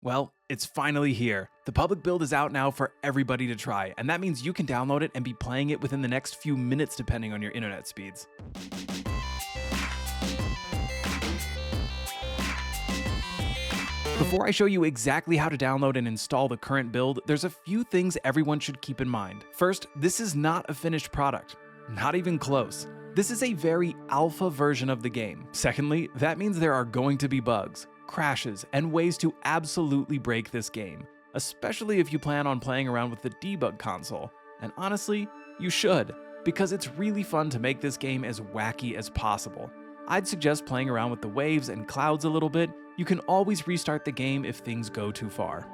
Well, it's finally here. The public build is out now for everybody to try, and that means you can download it and be playing it within the next few minutes depending on your internet speeds. Before I show you exactly how to download and install the current build, there's a few things everyone should keep in mind. First, this is not a finished product. Not even close. This is a very alpha version of the game. Secondly, that means there are going to be bugs, crashes, and ways to absolutely break this game, especially if you plan on playing around with the debug console. And honestly, you should, because it's really fun to make this game as wacky as possible. I'd suggest playing around with the waves and clouds a little bit. You can always restart the game if things go too far.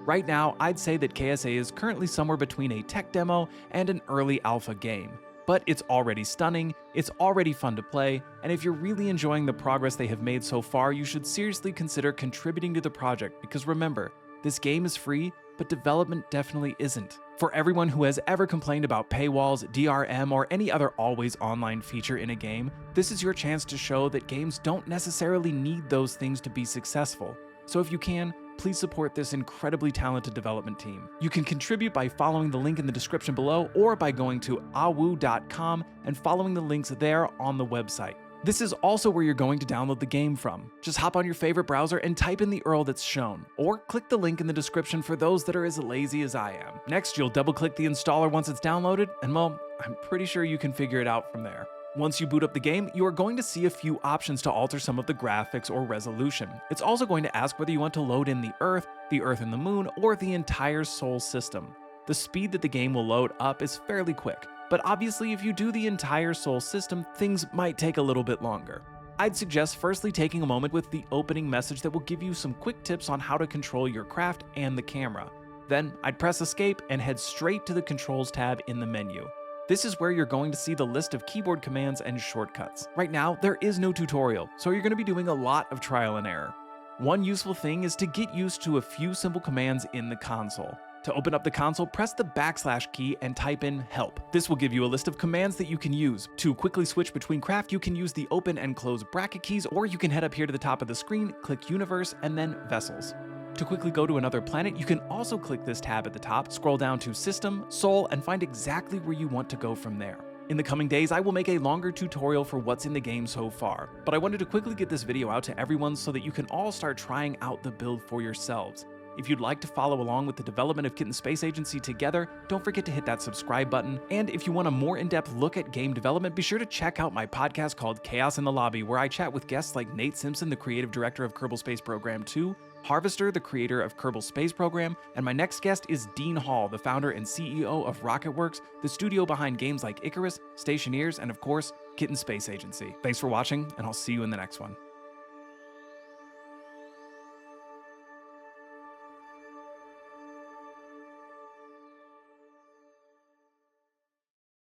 Right now, I'd say that KSA is currently somewhere between a tech demo and an early alpha game. But it's already stunning, it's already fun to play, and if you're really enjoying the progress they have made so far, you should seriously consider contributing to the project, because remember, this game is free, but development definitely isn't. For everyone who has ever complained about paywalls, DRM, or any other always online feature in a game, this is your chance to show that games don't necessarily need those things to be successful. So if you can, please support this incredibly talented development team. You can contribute by following the link in the description below or by going to awoo.com and following the links there on the website. This is also where you're going to download the game from. Just hop on your favorite browser and type in the URL that's shown, or click the link in the description for those that are as lazy as I am. Next, you'll double-click the installer once it's downloaded, and well, I'm pretty sure you can figure it out from there. Once you boot up the game, you are going to see a few options to alter some of the graphics or resolution. It's also going to ask whether you want to load in the Earth and the Moon, or the entire Sol system. The speed that the game will load up is fairly quick, but obviously if you do the entire Sol system, things might take a little bit longer. I'd suggest firstly taking a moment with the opening message that will give you some quick tips on how to control your craft and the camera. Then I'd press escape and head straight to the controls tab in the menu. This is where you're going to see the list of keyboard commands and shortcuts. Right now, there is no tutorial, so you're going to be doing a lot of trial and error. One useful thing is to get used to a few simple commands in the console. To open up the console, press the # key and type in help. This will give you a list of commands that you can use. To quickly switch between craft, you can use the open and close bracket keys, or you can head up here to the top of the screen, click universe, and then vessels. To quickly go to another planet, you can also click this tab at the top, scroll down to System, Sol, and find exactly where you want to go from there. In the coming days, I will make a longer tutorial for what's in the game so far, but I wanted to quickly get this video out to everyone so that you can all start trying out the build for yourselves. If you'd like to follow along with the development of Kitten Space Agency together, don't forget to hit that subscribe button, and if you want a more in-depth look at game development, be sure to check out my podcast called Chaos in the Lobby, where I chat with guests like Nate Simpson, the creative director of Kerbal Space Program 2, Harvester, the creator of Kerbal Space Program, and my next guest is Dean Hall, the founder and CEO of RocketWorks, the studio behind games like Icarus, Stationeers, and of course, Kitten Space Agency. Thanks for watching, and I'll see you in the next one.